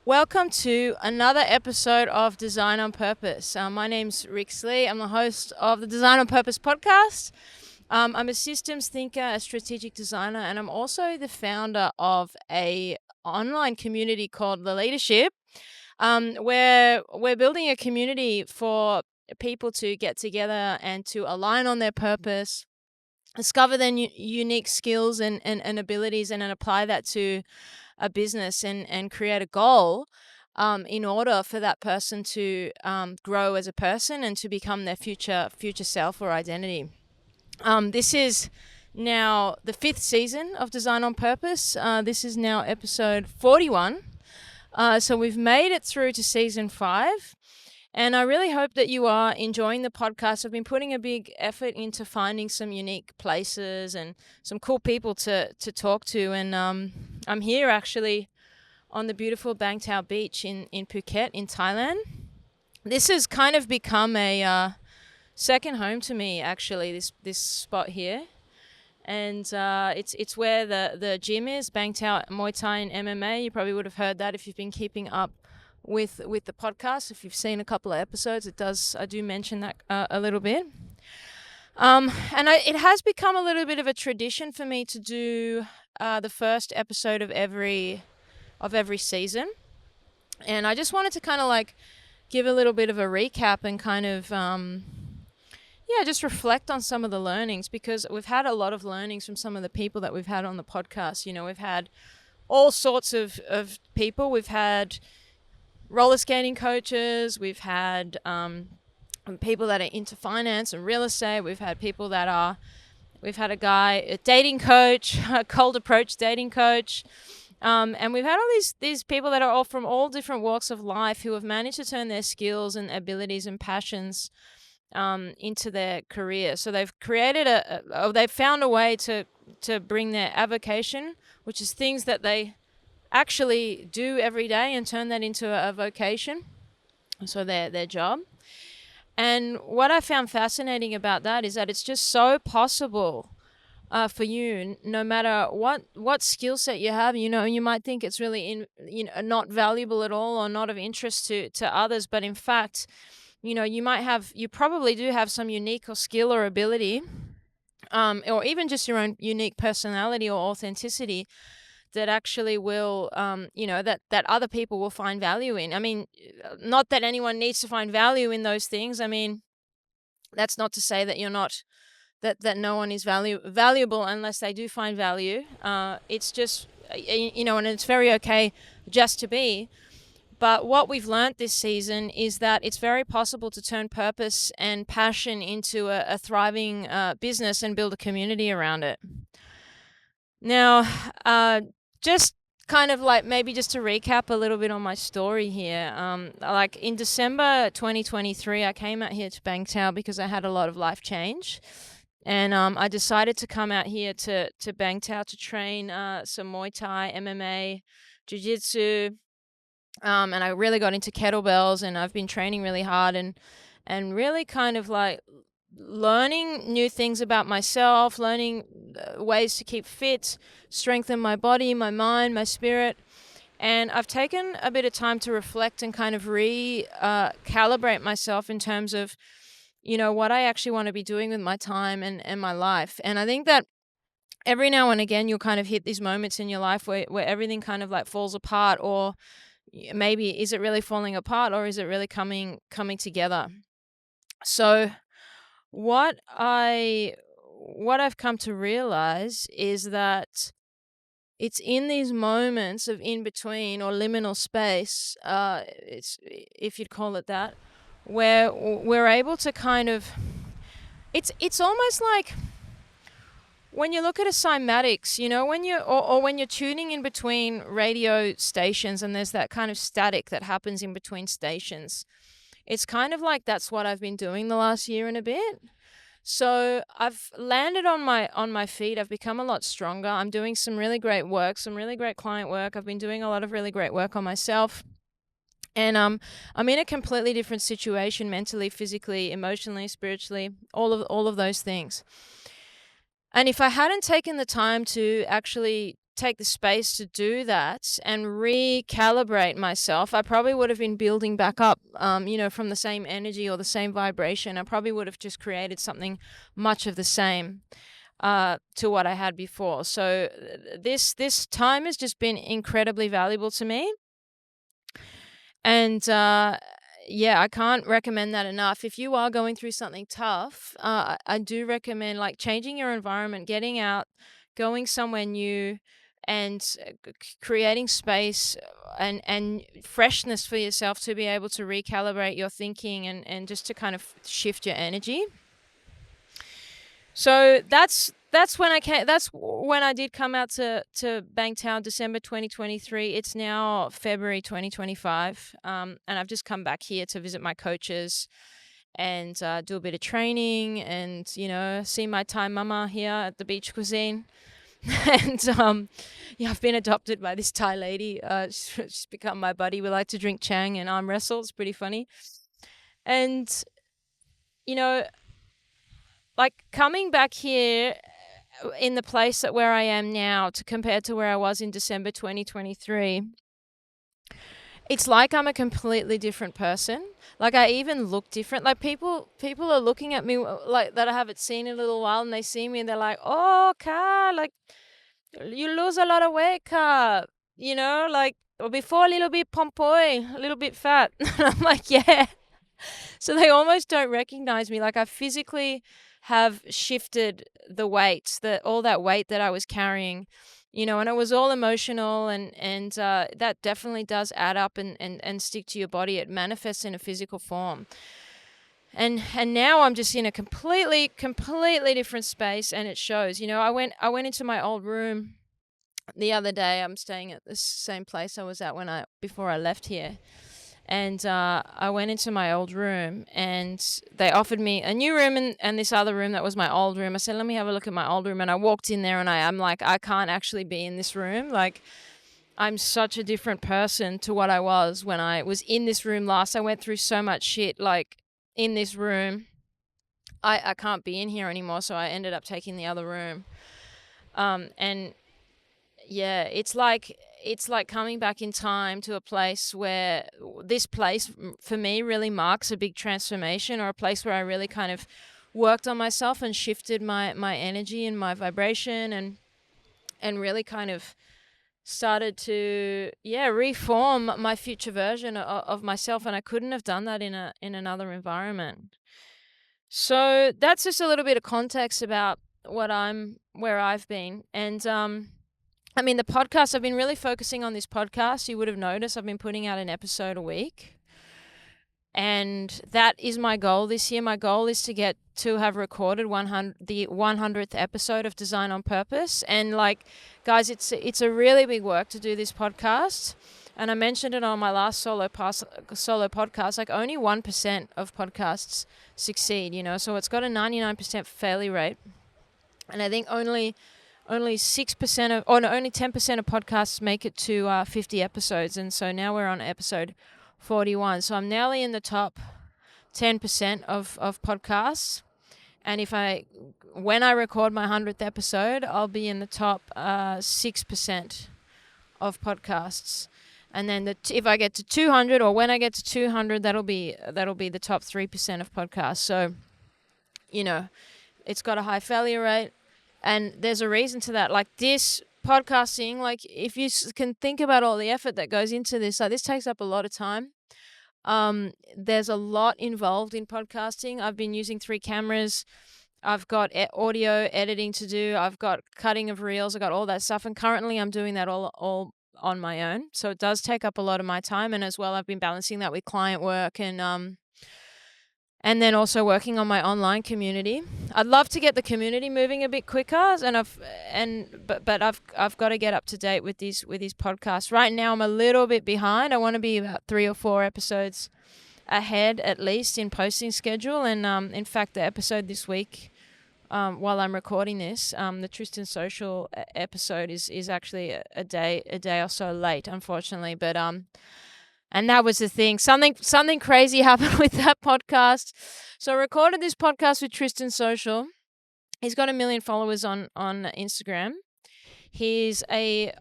Welcome to another episode of Design on Purpose. My name's Rix Lee. I'm the host of the Design on Purpose podcast. I'm a systems thinker, a strategic designer, and I'm also the founder of a online community called The Leadership, where we're building a community for people to get together and to align on their purpose, discover their unique skills and abilities, and then apply that to a business and create a goal in order for that person to grow as a person and to become their future self or identity. This is now the 5th season of Design on Purpose. This is now episode 41. So we've made it through to season 5. And I really hope that you are enjoying the podcast. I've been putting a big effort into finding some unique places and some cool people to talk to. And I'm here actually on the beautiful Bang Tao Beach in Phuket in Thailand. This has kind of become a second home to me, actually, this spot here. And it's where the gym is, Bang Tao Muay Thai and MMA. You probably would have heard that if you've been keeping up with the podcast. If you've seen a couple of episodes, I do mention that a little bit. It has become a little bit of a tradition for me to do the first episode of every season. And I just wanted to kind of like give a little bit of a recap and kind of just reflect on some of the learnings, because we've had a lot of learnings from some of the people that we've had on the podcast. You know, we've had all sorts of people. We've had roller skating coaches, we've had people that are into finance and real estate, we've had a guy, a dating coach, a cold approach dating coach, and we've had all these people that are all from all different walks of life who have managed to turn their skills and abilities and passions into their career. So they've created they've found a way to bring their avocation, which is things that they actually do every day, and turn that into a vocation, so their job. And what I found fascinating about that is that it's just so possible for you, no matter what skill set you have. You know, you might think it's really not valuable at all or not of interest to others, but in fact, you know, you probably do have some unique or skill or ability, or even just your own unique personality or authenticity that actually will, that other people will find value in. I mean, not that anyone needs to find value in those things. I mean, that's not to say that you're not, that no one is valuable unless they do find value. It's just, and it's very okay just to be. But what we've learnt this season is that it's very possible to turn purpose and passion into a thriving business and build a community around it. Now, just kind of like maybe just to recap a little bit on my story here. Like in December 2023, I came out here to Bang Tao because I had a lot of life change. And I decided to come out here to Bang Tao to train some Muay Thai, MMA, Jiu-Jitsu. And I really got into kettlebells, and I've been training really hard and really kind of like learning new things about myself, learning ways to keep fit, strengthen my body, my mind, my spirit. And I've taken a bit of time to reflect and kind of calibrate myself in terms of, you know, what I actually want to be doing with my time and my life. And I think that every now and again, you'll kind of hit these moments in your life where everything kind of like falls apart, or maybe is it really falling apart, or is it really coming together? So what I've come to realize is that it's in these moments of in between or liminal space, if you'd call it that, where we're able to kind of, it's almost like when you look at a cymatics, you know, when you're tuning in between radio stations and there's that kind of static that happens in between stations. It's kind of like that's what I've been doing the last year and a bit. So I've landed on my feet. I've become a lot stronger. I'm doing some really great work, some really great client work. I've been doing a lot of really great work on myself. And I'm in a completely different situation mentally, physically, emotionally, spiritually, all of those things. And if I hadn't taken the time to actually take the space to do that and recalibrate myself, I probably would have been building back up, from the same energy or the same vibration. I probably would have just created something much of the same to what I had before. So this time has just been incredibly valuable to me. And I can't recommend that enough. If you are going through something tough, I do recommend like changing your environment, getting out, going somewhere new, and creating space and freshness for yourself to be able to recalibrate your thinking and just to kind of shift your energy. So that's when I came. That's when I did come out to Bang Tao, December 2023. It's now February 2025, and I've just come back here to visit my coaches and do a bit of training and see my Thai mama here at the Beach Cuisine. And I've been adopted by this Thai lady. She's become my buddy. We like to drink chang and arm wrestle. It's pretty funny. And like coming back here in the place where I am now to compare to where I was in December 2023, it's like I'm a completely different person. Like I even look different. Like people are looking at me like that I haven't seen in a little while, and they see me and they're like, "Oh, Ka, like you lose a lot of weight, Ka." Like before a little bit pompoy, a little bit fat. And I'm like, yeah. So they almost don't recognize me. Like I physically have shifted the weight, all that weight that I was carrying, and it was all emotional, and that definitely does add up and stick to your body. It manifests in a physical form. And now I'm just in a completely different space, and it shows. I went into my old room the other day. I'm staying at the same place I was at before I left here. And I went into my old room, and they offered me a new room and this other room that was my old room. I said, let me have a look at my old room. And I walked in there, and I'm like, I can't actually be in this room. Like, I'm such a different person to what I was when I was in this room last. I went through so much shit, like, in this room. I can't be in here anymore, so I ended up taking the other room. And, yeah, it's like coming back in time to a place where this place for me really marks a big transformation, or a place where I really kind of worked on myself and shifted my energy and my vibration and really kind of started to reform my future version of myself. And I couldn't have done that in another environment. So that's just a little bit of context about where I've been. And the podcast, I've been really focusing on this podcast. You would have noticed I've been putting out an episode a week. And that is my goal this year. My goal is to have recorded the 100th episode of Design on Purpose. And like, guys, it's a really big work to do this podcast. And I mentioned it on my last solo podcast, like only 1% of podcasts succeed, so it's got a 99% failure rate. And I think only 6% only 10% of podcasts make it to 50 episodes. And so now we're on episode 41. So I'm nearly in the top 10% of podcasts. And when I record my 100th episode, I'll be in the top 6% of podcasts. And then if I get to 200, or when I get to 200, that'll be the top 3% of podcasts. So, it's got a high failure rate. And there's a reason to that. Like this podcasting, like if you can think about all the effort that goes into this, like this takes up a lot of time. There's a lot involved in podcasting. I've been using 3 cameras. I've got audio editing to do. I've got cutting of reels. I've got all that stuff. And currently I'm doing that all on my own. So it does take up a lot of my time. And as well, I've been balancing that with client work and then also working on my online community. I'd love to get the community moving a bit quicker, but I've got to get up to date with these podcasts. Right now, I'm a little bit behind. I want to be about 3 or 4 episodes ahead, at least, in posting schedule. And in fact, the episode this week, while I'm recording this, the Tristan Social episode is actually a day or so late, unfortunately. But and that was the thing. Something crazy happened with that podcast. So I recorded this podcast with Tristan Social. He's got 1 million followers on Instagram. He's a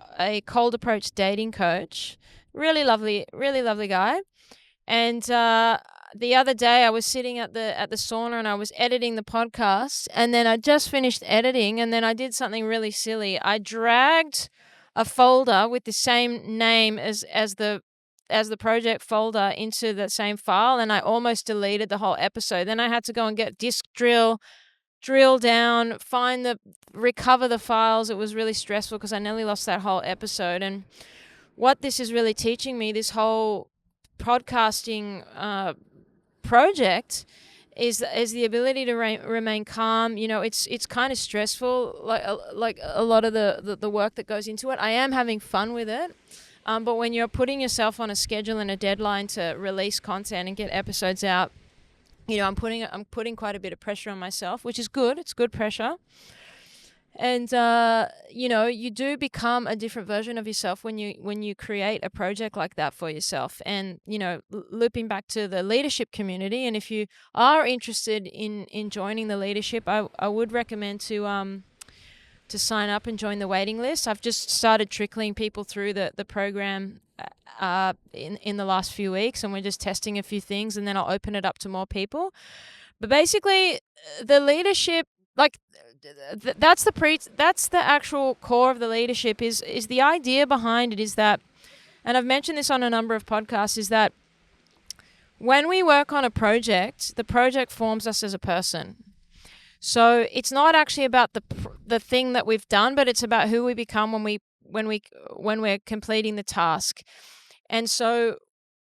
cold approach dating coach. Really lovely guy. And the other day I was sitting at the sauna and I was editing the podcast, and then I just finished editing, and then I did something really silly. I dragged a folder with the same name as the project folder into the same file, and I almost deleted the whole episode. Then I had to go and get disk drill down, recover the files. It was really stressful because I nearly lost that whole episode. And what this is really teaching me, this whole podcasting project, is the ability to remain calm. It's kind of stressful, like a lot of the work that goes into it. I am having fun with it. But when you're putting yourself on a schedule and a deadline to release content and get episodes out, I'm putting quite a bit of pressure on myself, which is good. It's good pressure. And you do become a different version of yourself when you create a project like that for yourself. And looping back to the leadership community, and if you are interested in joining the leadership, I would recommend to sign up and join the waiting list. I've just started trickling people through the program in the last few weeks, and we're just testing a few things, and then I'll open it up to more people. But basically, the leadership, like that's the actual core of the leadership. Is the idea behind it is that, and I've mentioned this on a number of podcasts, is that when we work on a project, the project forms us as a person. So it's not actually about the thing that we've done, but it's about who we become when we're completing the task. And so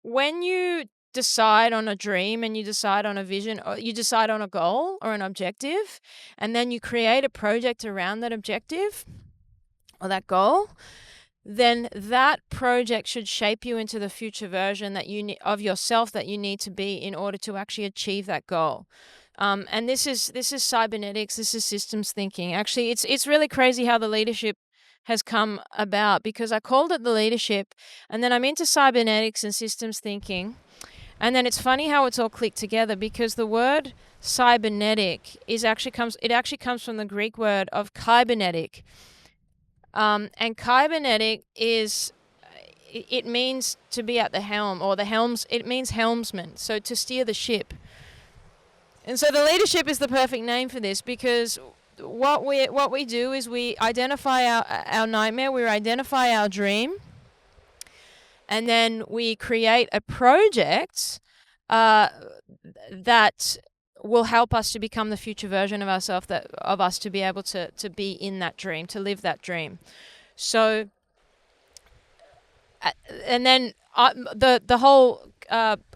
when you decide on a dream and you decide on a vision, or you decide on a goal or an objective, and then you create a project around that objective or that goal, then that project should shape you into the future version of yourself that you need to be in order to actually achieve that goal. And this is cybernetics. This is systems thinking. Actually, it's really crazy how the leadership has come about, because I called it the leadership, and then I'm into cybernetics and systems thinking. And then it's funny how it's all clicked together, because the word cybernetic actually comes from the Greek word of kybernetic. And kybernetic it means to be at the helm, or the helms. It means helmsman, so to steer the ship. And so the leadership is the perfect name for this, because what we do is we identify our nightmare, we identify our dream, and then we create a project that will help us to become the future version of ourselves, of us to be able to be in that dream, to live that dream. So, and then the whole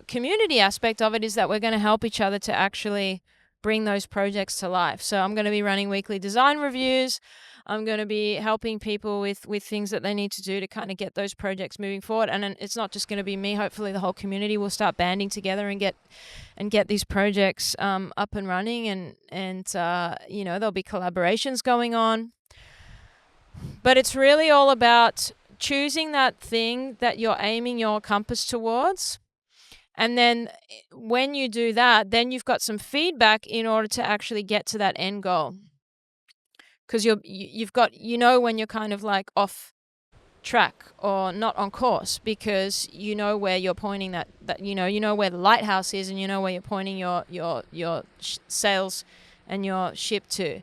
community aspect of it is that we're going to help each other to actually bring those projects to life. So I'm going to be running weekly design reviews. I'm going to be helping people with things that they need to do to kind of get those projects moving forward. And it's not just going to be me. Hopefully the whole community will start banding together and get these projects up and running. And there'll be collaborations going on. But it's really all about choosing that thing that you're aiming your compass towards. And then when you do that, then you've got some feedback in order to actually get to that end goal. Because you've got, when you're kind of like off track or not on course, because you know where you're pointing that you know where the lighthouse is, and you know where you're pointing your sails and your ship to.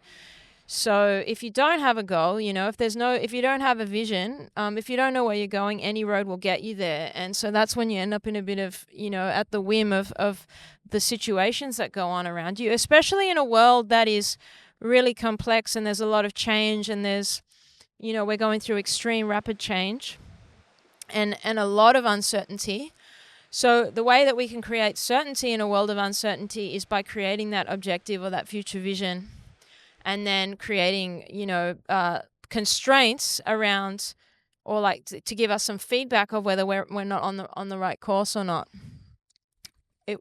So if you don't have a goal, if you don't have a vision, if you don't know where you're going, any road will get you there. And so that's when you end up in a bit of, at the whim of the situations that go on around you, especially in a world that is really complex, and there's a lot of change, and there's, we're going through extreme rapid change and a lot of uncertainty. So the way that we can create certainty in a world of uncertainty is by creating that objective or that future vision, and then creating, constraints around, or like to give us some feedback of whether we're not on the right course or not.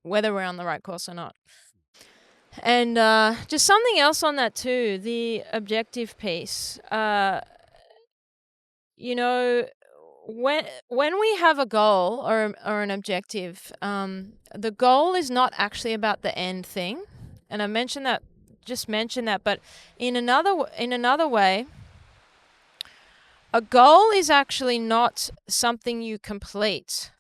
Whether we're on the right course or not. And just something else on that too, the objective piece. When we have a goal or an objective, the goal is not actually about the end thing. And I just mentioned that, but in another way, a goal is actually not something you complete.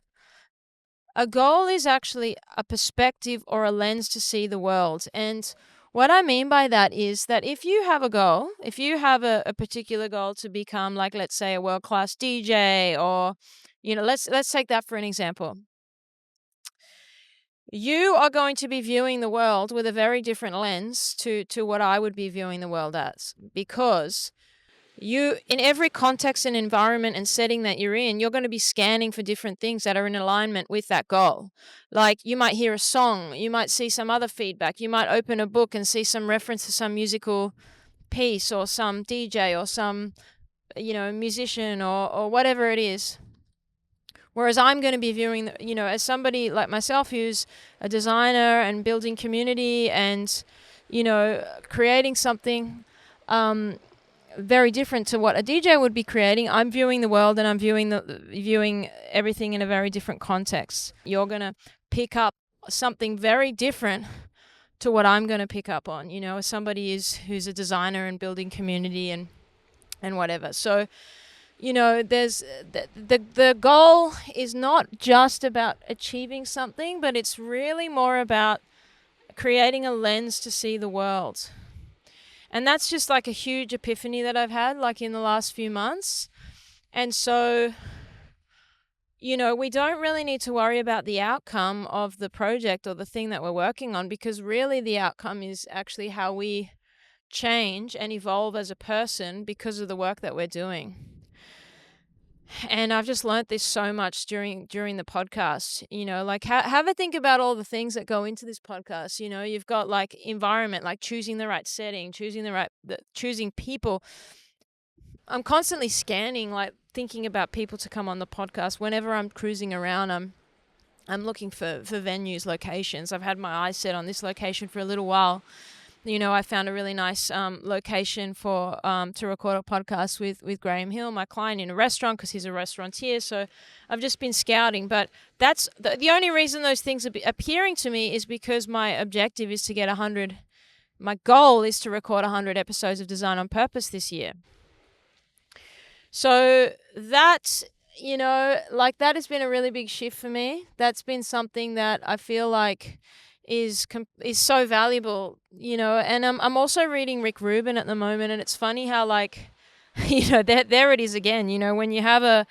A goal is actually a perspective or a lens to see the world. And what I mean by that is that if you have a goal, if you have a particular goal to become, like, let's say, a world-class DJ, or, let's take that for an example. You are going to be viewing the world with a very different lens to what I would be viewing the world as, because you, in every context and environment and setting that you're in, you're going to be scanning for different things that are in alignment with that goal. Like, you might hear a song, you might see some other feedback, you might open a book and see some reference to some musical piece or some DJ or some, musician or whatever it is. Whereas I'm going to be viewing, as somebody like myself who's a designer and building community and, creating something very different to what a DJ would be creating. I'm viewing the world and I'm viewing everything in a very different context. You're going to pick up something very different to what I'm going to pick up on, as somebody who's a designer and building community and whatever. So, there's the goal is not just about achieving something, but it's really more about creating a lens to see the world. And that's just like a huge epiphany that I've had, like, in the last few months. And so, we don't really need to worry about the outcome of the project or the thing that we're working on, because really the outcome is actually how we change and evolve as a person because of the work that we're doing. And I've just learnt this so much during the podcast, like, have a think about all the things that go into this podcast. You've got, like, environment, like choosing the right setting, choosing people. I'm constantly scanning, like, thinking about people to come on the podcast. Whenever I'm cruising around, I'm looking for venues, locations. I've had my eyes set on this location for a little while. I found a really nice location for to record a podcast with Graham Hill, my client, in a restaurant, because he's a restaurateur. So I've just been scouting. But that's the only reason those things are appearing to me is because my objective is to get 100. My goal is to record 100 episodes of Design on Purpose this year. So that, that has been a really big shift for me. That's been something that I feel like is so valuable, and I'm also reading Rick Rubin at the moment, and it's funny how, like, there it is again. When you have a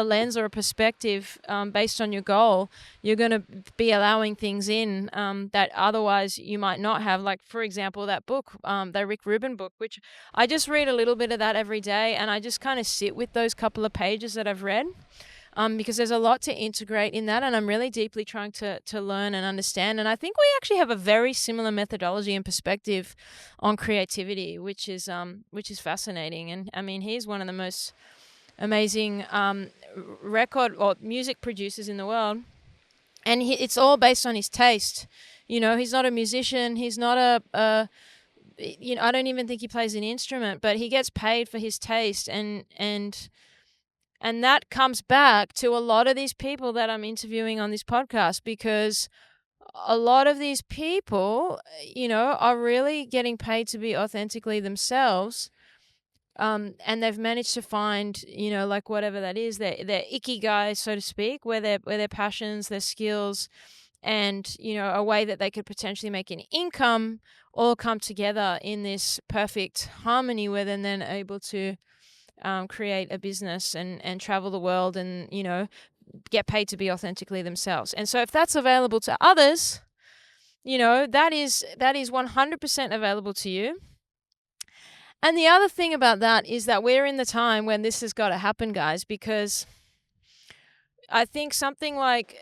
lens or a perspective based on your goal, you're going to be allowing things in that otherwise you might not have. Like, for example, that book, the Rick Rubin book, which I just read a little bit of that every day, and I just kind of sit with those couple of pages that I've read. Because there's a lot to integrate in that, and I'm really deeply trying to learn and understand. And I think we actually have a very similar methodology and perspective on creativity, which is fascinating. And I mean, he's one of the most amazing record or music producers in the world, and it's all based on his taste. He's not a musician. He's not I don't even think he plays an instrument, but he gets paid for his taste, and that comes back to a lot of these people that I'm interviewing on this podcast, because a lot of these people, are really getting paid to be authentically themselves. And they've managed to find, like, whatever that is, their ikigai, so to speak, where their passions, their skills, and, a way that they could potentially make an income all come together in this perfect harmony, where they're then able to create a business and travel the world and, get paid to be authentically themselves. And so if that's available to others, that is 100% available to you. And the other thing about that is that we're in the time when this has got to happen, guys, because I think something like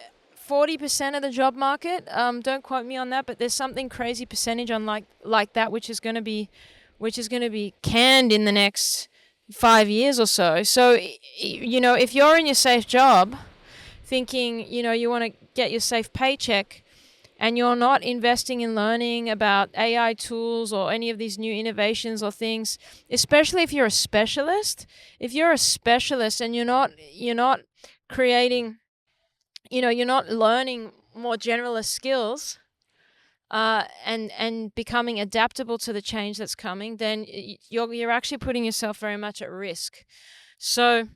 40% of the job market, don't quote me on that, but there's something crazy percentage on like that, which is going to be canned in the next 5 years or so. So, if you're in your safe job thinking, you want to get your safe paycheck, and you're not investing in learning about AI tools or any of these new innovations or things, especially if you're a specialist, and you're not creating, you're not learning more generalist skills, and becoming adaptable to the change that's coming, then you're actually putting yourself very much at risk. So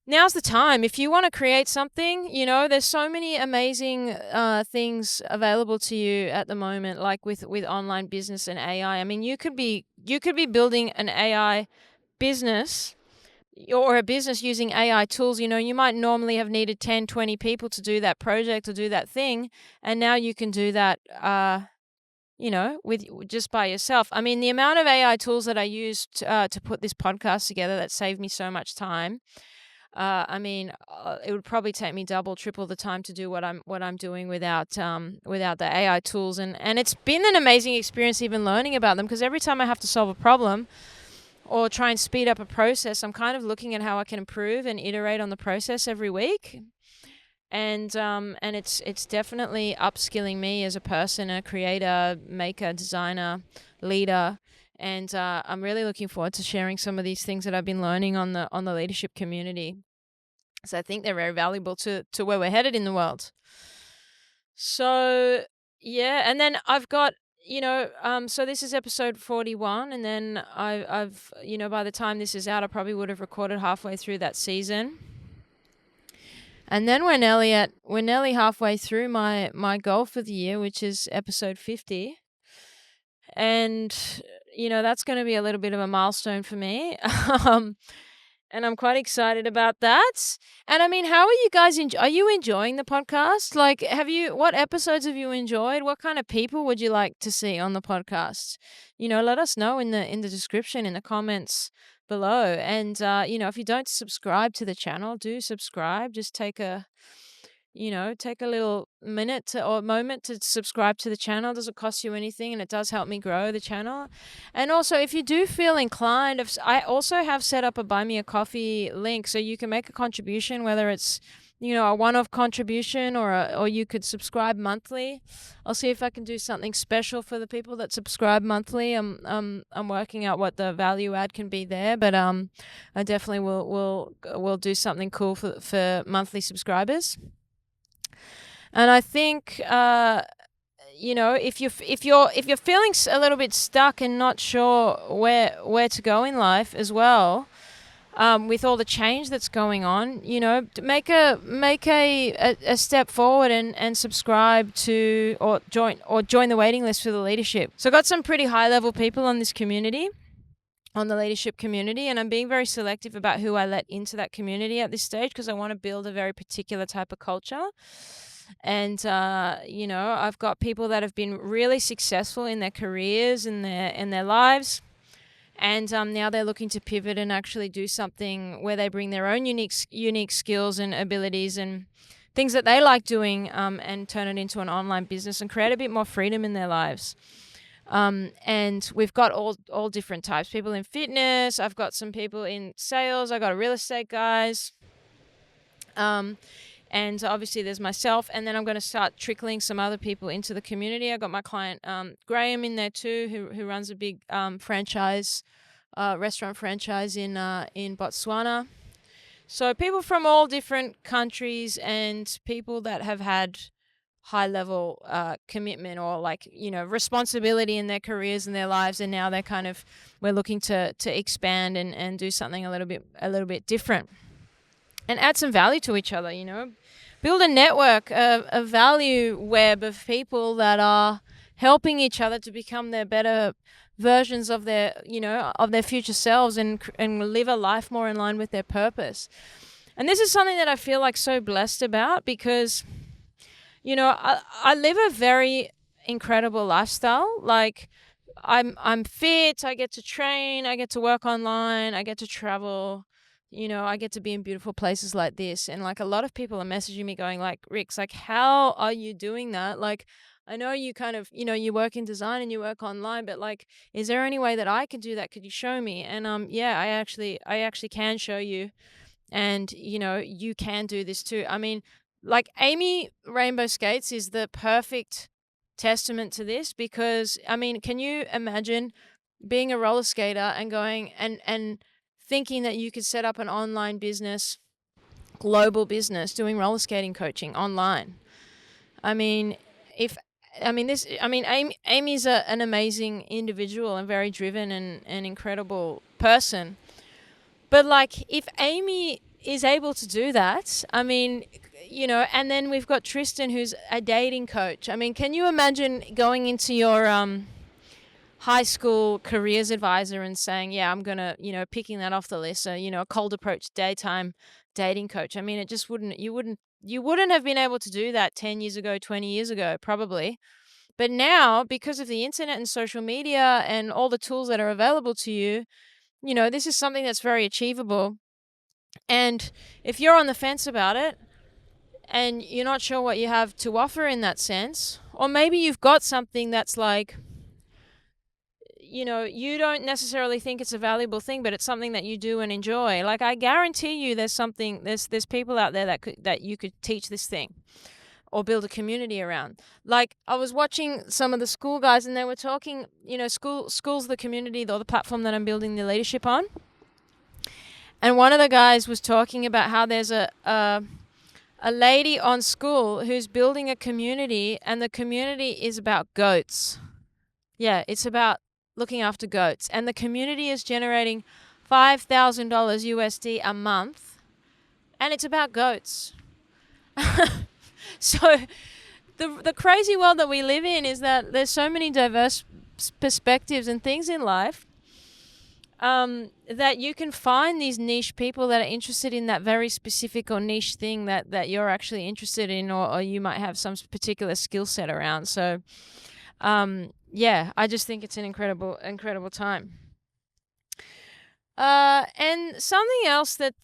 now's the time. If you want to create something, there's so many amazing things available to you at the moment, like with online business and AI. I mean, you could be building an AI business or a business using AI tools. You might normally have needed 10, 20 people to do that project or do that thing, and now you can do that with just by yourself. I mean, the amount of AI tools that I used to put this podcast together that saved me so much time. It would probably take me double, triple the time to do what I'm doing without the AI tools, and it's been an amazing experience even learning about them, because every time I have to solve a problem or try and speed up a process, I'm kind of looking at how I can improve and iterate on the process every week. And it's definitely upskilling me as a person, a creator, maker, designer, leader. And I'm really looking forward to sharing some of these things that I've been learning on the leadership community. So I think they're very valuable to where we're headed in the world. So yeah, and then I've got, so this is episode 41, and then I've by the time this is out, I probably would have recorded halfway through that season. And then we're nearly halfway through my goal for the year, which is episode 50. And, that's going to be a little bit of a milestone for me. And I'm quite excited about that. And I mean, how are you guys? Are you enjoying the podcast? Like, what episodes have you enjoyed? What kind of people would you like to see on the podcast? Let us know in the description, in the comments below. And, if you don't subscribe to the channel, do subscribe. Just take a little minute or moment to subscribe to the channel. It doesn't cost you anything, and it does help me grow the channel. And also, if you do feel inclined, I also have set up a Buy Me a Coffee link, so you can make a contribution, whether it's a one-off contribution or you could subscribe monthly. I'll see if I can do something special for the people that subscribe monthly. I'm working out what the value add can be there, but I definitely will do something cool for monthly subscribers. And I think, if you're feeling a little bit stuck and not sure where to go in life as well, with all the change that's going on, make a step forward and subscribe to or join the waiting list for the leadership. So I've got some pretty high level people on this community, on the leadership community, and I'm being very selective about who I let into that community at this stage, because I want to build a very particular type of culture. And I've got people that have been really successful in their careers and their lives, and now they're looking to pivot and actually do something where they bring their own unique skills and abilities and things that they like doing, and turn it into an online business and create a bit more freedom in their lives. And we've got all different types. People in fitness. I've got some people in sales. I got real estate guys. And obviously there's myself, and then I'm going to start trickling some other people into the community. I got my client Graham in there too, who runs a big franchise, restaurant franchise in Botswana. So people from all different countries, and people that have had high level commitment or responsibility in their careers and their lives, and now we're looking to expand and do something a little bit different. And add some value to each other, build a network, a value web of people that are helping each other to become their better versions of their future selves and live a life more in line with their purpose. And this is something that I feel so blessed about, because, I live a very incredible lifestyle. Like, I'm fit, I get to train, I get to work online, I get to travel. I get to be in beautiful places like this. And a lot of people are messaging me going Rix, how are you doing that? I know you kind of, you work in design and you work online, but is there any way that I can do that? Could you show me? And yeah, I actually can show you. And, you can do this too. I mean, Amy Rainbow Skates is the perfect testament to this, because, I mean, can you imagine being a roller skater and going and thinking that you could set up an online business, global business, doing roller skating coaching online? I mean, if Amy's an amazing individual and very driven and incredible person. But like, if Amy is able to do that, I mean, and then we've got Tristan, who's a dating coach. I mean, can you imagine going into your high school careers advisor and saying, yeah, I'm gonna, picking that off the list, so, a cold approach daytime dating coach. I mean, it just you wouldn't have been able to do that 10 years ago, 20 years ago, probably. But now, because of the internet and social media and all the tools that are available to you, this is something that's very achievable. And if you're on the fence about it and you're not sure what you have to offer in that sense, or maybe you've got something that's like, you don't necessarily think it's a valuable thing, but it's something that you do and enjoy. Like, I guarantee you there's people out there that you could teach this thing or build a community around. Like, I was watching some of the school guys and they were talking, school's the community or the platform that I'm building the leadership on. And one of the guys was talking about how there's a lady on school who's building a community, and the community is about goats. Yeah, it's about looking after goats. And the community is generating $5,000 USD a month, and it's about goats. So the crazy world that we live in is that there's so many diverse perspectives and things in life that you can find these niche people that are interested in that very specific or niche thing that you're actually interested in, or you might have some particular skill set around. So, I just think it's an incredible time. And something else that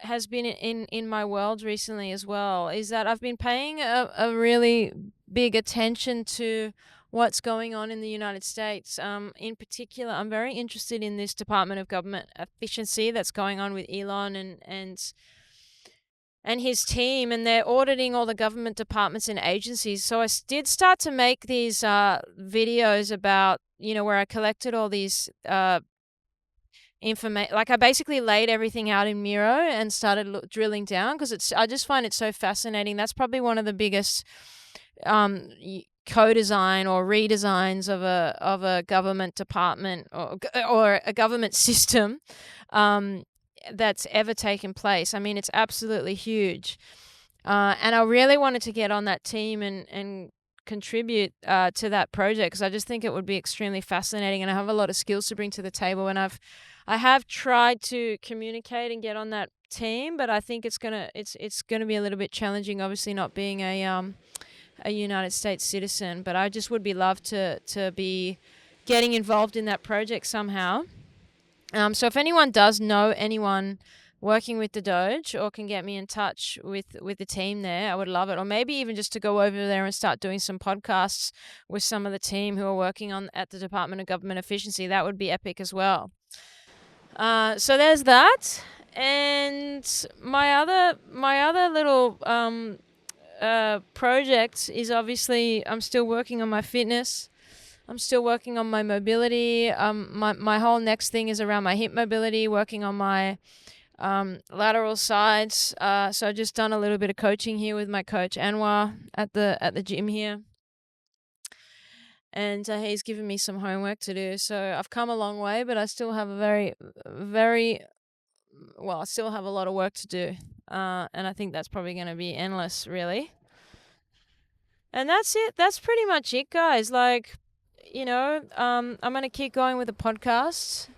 has been in my world recently as well is that I've been paying a really big attention to what's going on in the United States. In particular, I'm very interested in this Department of Government Efficiency that's going on with Elon and his team, and they're auditing all the government departments and agencies. So I did start to make these videos about, where I collected all these information. Like, I basically laid everything out in Miro and started drilling down, because I just find it so fascinating. That's probably one of the biggest co-design or redesigns of a government department or a government system that's ever taken place. I mean, it's absolutely huge. And I really wanted to get on that team and contribute to that project, because I just think it would be extremely fascinating, and I have a lot of skills to bring to the table. And I have tried to communicate and get on that team, but I think it's gonna be a little bit challenging, obviously not being a United States citizen. But I just would be love to be getting involved in that project somehow. So if anyone does know anyone working with the Doge, or can get me in touch with the team there, I would love it. Or maybe even just to go over there and start doing some podcasts with some of the team who are working at the Department of Government Efficiency. That would be epic as well. So there's that. And my other little project is, obviously, I'm still working on my fitness. I'm still working on my mobility. My whole next thing is around my hip mobility, working on my lateral sides. So I've just done a little bit of coaching here with my coach Anwar at the gym here. And he's given me some homework to do. So I've come a long way, but I still have I still have a lot of work to do. And I think that's probably going to be endless, really. And that's it. That's pretty much it, guys. Like, I'm going to keep going with the podcast.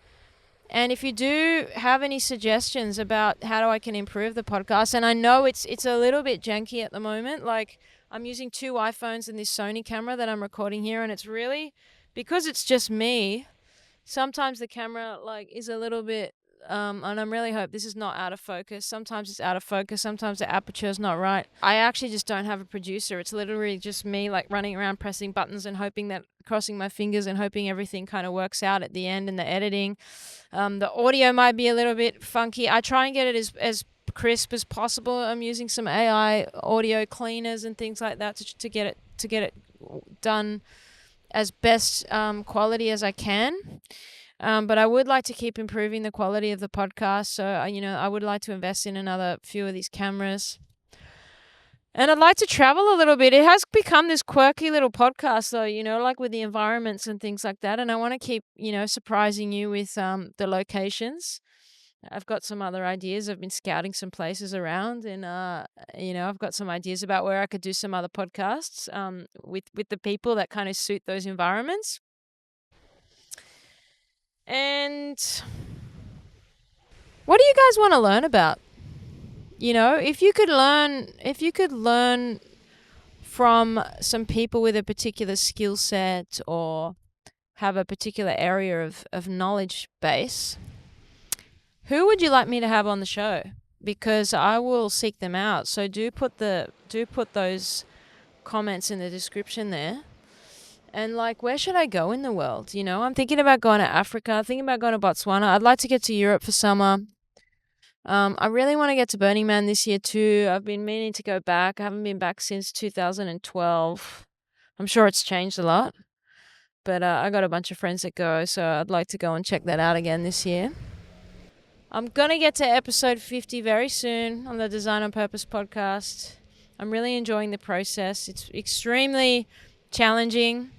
And if you do have any suggestions about how I can improve the podcast, and I know it's a little bit janky at the moment. Like, I'm using 2 iPhones and this Sony camera that I'm recording here, and it's really, because it's just me, sometimes the camera is a little bit and I'm really hope this is not out of focus. Sometimes it's out of focus, sometimes the aperture is not right. I actually just don't have a producer. It's literally just me running around pressing buttons and crossing my fingers and hoping everything kind of works out at the end in the editing. The audio might be a little bit funky. I try and get it as crisp as possible. I'm using some AI audio cleaners and things like that to get it done as best quality as I can. But I would like to keep improving the quality of the podcast. So, I would like to invest in another few of these cameras. And I'd like to travel a little bit. It has become this quirky little podcast, though, like with the environments and things like that. And I want to keep, surprising you with the locations. I've got some other ideas. I've been scouting some places around, and I've got some ideas about where I could do some other podcasts with the people that kind of suit those environments. And what do you guys want to learn about? If you could learn from some people with a particular skill set or have a particular area of knowledge base, who would you like me to have on the show? Because I will seek them out. So do put those comments in the description there. And where should I go in the world? I'm thinking about going to Africa, thinking about going to Botswana. I'd like to get to Europe for summer. I really want to get to Burning Man this year too. I've been meaning to go back. I haven't been back since 2012. I'm sure it's changed a lot. But I got a bunch of friends that go, so I'd like to go and check that out again this year. I'm going to get to episode 50 very soon on the Design on Purpose podcast. I'm really enjoying the process. It's extremely challenging,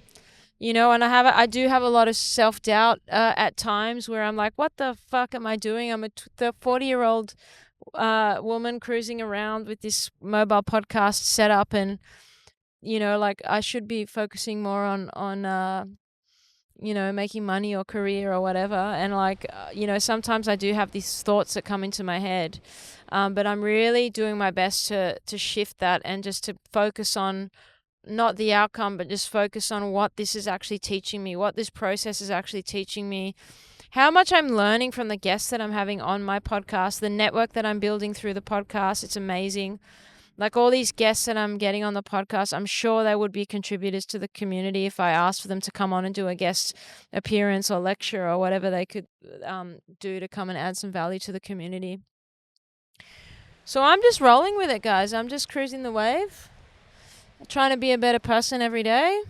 and I do have a lot of self-doubt at times where I'm like, what the fuck am I doing? I'm a 40-year-old woman cruising around with this mobile podcast set up, and, I should be focusing more on making money or career or whatever. And sometimes I do have these thoughts that come into my head. But I'm really doing my best to shift that and just to focus on not the outcome, but just focus on what this is actually teaching me, what this process is actually teaching me, how much I'm learning from the guests that I'm having on my podcast, the network that I'm building through the podcast. It's amazing. All these guests that I'm getting on the podcast, I'm sure they would be contributors to the community if I asked for them to come on and do a guest appearance or lecture or whatever they could do to come and add some value to the community. So I'm just rolling with it, guys. I'm just cruising the wave, trying to be a better person every day,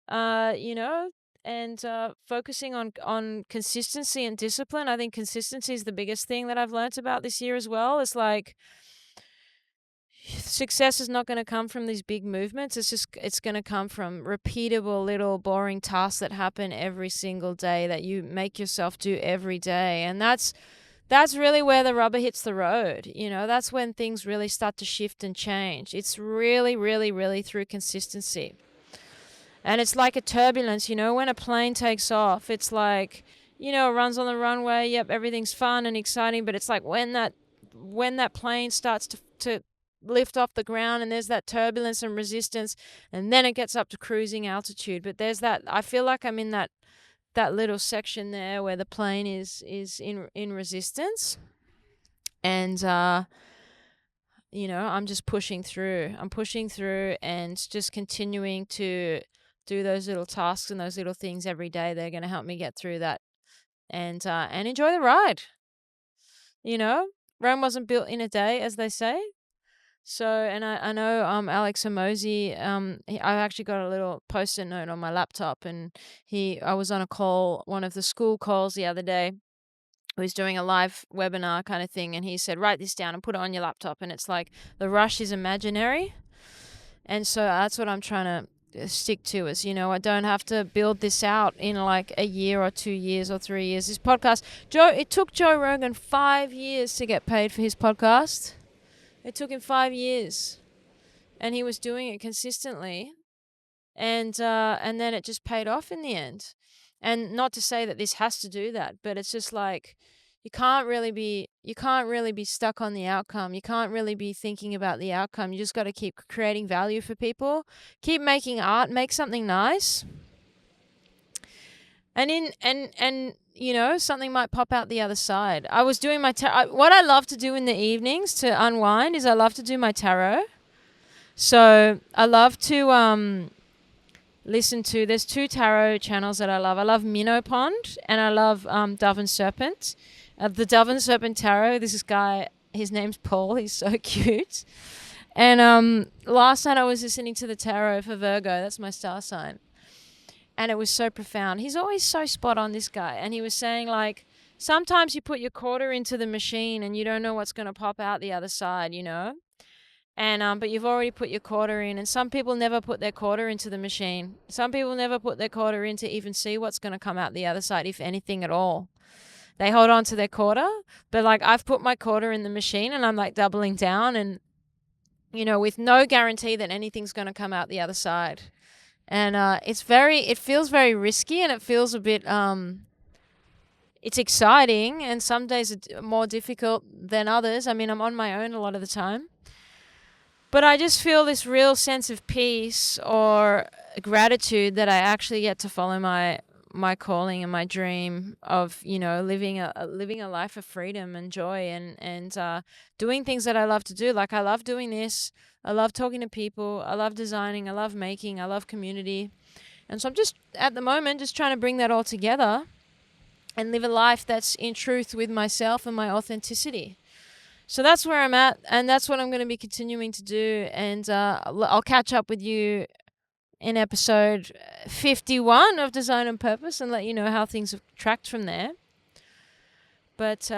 and focusing on consistency and discipline. I think consistency is the biggest thing that I've learnt about this year as well. It's success is not going to come from these big movements. It's going to come from repeatable little boring tasks that happen every single day that you make yourself do every day. And that's really where the rubber hits the road. That's when things really start to shift and change. It's really, really, really through consistency. And it's like a turbulence, when a plane takes off, it's like, it runs on the runway. Yep, everything's fun and exciting. But it's like when that plane starts to lift off the ground and there's that turbulence and resistance, and then it gets up to cruising altitude. But there's that, I feel like I'm in that little section there where the plane is in resistance, and I'm just pushing through. I'm pushing through and just continuing to do those little tasks and those little things every day. They're going to help me get through that and enjoy the ride. Rome wasn't built in a day, as they say. So, and I know Alex Hormozi, I've actually got a little post-it note on my laptop, and I was on a call, one of the school calls the other day. He was doing a live webinar kind of thing, and he said, write this down and put it on your laptop. And it's like, the rush is imaginary. And so that's what I'm trying to stick to is, I don't have to build this out in like a year or 2 years or 3 years. This podcast, it took Joe Rogan 5 years to get paid for his podcast. It took him 5 years, and he was doing it consistently, and then it just paid off in the end. And not to say that this has to do that, but it's just like you can't really be stuck on the outcome. You can't really be thinking about the outcome. You just got to keep creating value for people, keep making art, make something nice, and something might pop out the other side. I was doing my what I love to do in the evenings to unwind is I love to do my tarot. So I love to listen to, there's 2 tarot channels that I love. I love Minnow Pond and I love Dove and Serpent. The Dove and Serpent Tarot, this guy, his name's Paul. He's so cute. And last night I was listening to the tarot for Virgo. That's my star sign. And it was so profound. He's always so spot on, this guy. And he was saying, sometimes you put your quarter into the machine and you don't know what's going to pop out the other side, and but you've already put your quarter in. And some people never put their quarter into the machine. Some people never put their quarter in to even see what's going to come out the other side, if anything at all. They hold on to their quarter, but like I've put my quarter in the machine and I'm like doubling down, and with no guarantee that anything's going to come out the other side. And it feels very risky, and it feels a bit it's exciting, and some days are more difficult than others. I mean, I'm on my own a lot of the time, but I just feel this real sense of peace or gratitude that I actually get to follow my calling and my dream of living a life of freedom and joy, and doing things that I love to do. Like I love doing this. I love talking to people. I love designing. I love making. I love community. And so I'm just at the moment just trying to bring that all together and live a life that's in truth with myself and my authenticity. So that's where I'm at, and that's what I'm going to be continuing to do. And I'll catch up with you in episode 51 of Design on Purpose and let you know how things have tracked from there. But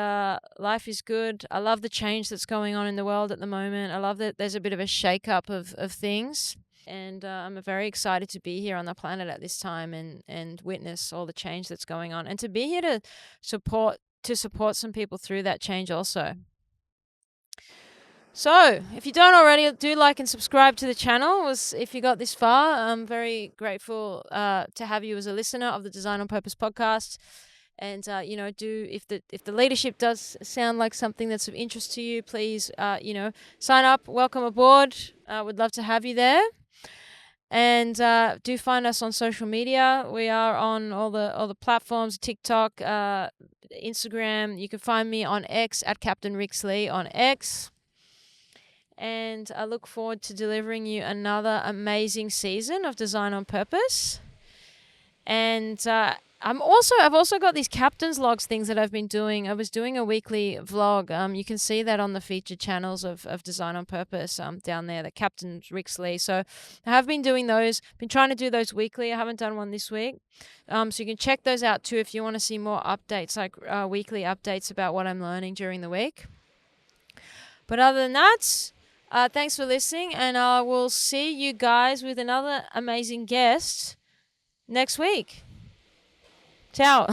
life is good. I love the change that's going on in the world at the moment. I love that there's a bit of a shake-up of things. And I'm very excited to be here on the planet at this time and witness all the change that's going on, and to be here to support some people through that change also. So, if you don't already, do like and subscribe to the channel. If you got this far, I'm very grateful to have you as a listener of the Design on Purpose podcast. And if the leadership does sound like something that's of interest to you, please sign up. Welcome aboard. Would love to have you there. And do find us on social media. We are on all the platforms: TikTok, Instagram. You can find me on X at Captain Rix Lee on X. And I look forward to delivering you another amazing season of Design on Purpose. And I've also got these captain's logs things that I've been doing. I was doing a weekly vlog. You can see that on the featured channels of Design on Purpose down there, the Captain Rix Lee. So I have been doing those, been trying to do those weekly. I haven't done one this week. So you can check those out too if you want to see more updates, like weekly updates about what I'm learning during the week. But other than that, thanks for listening, and I will see you guys with another amazing guest next week. Ciao.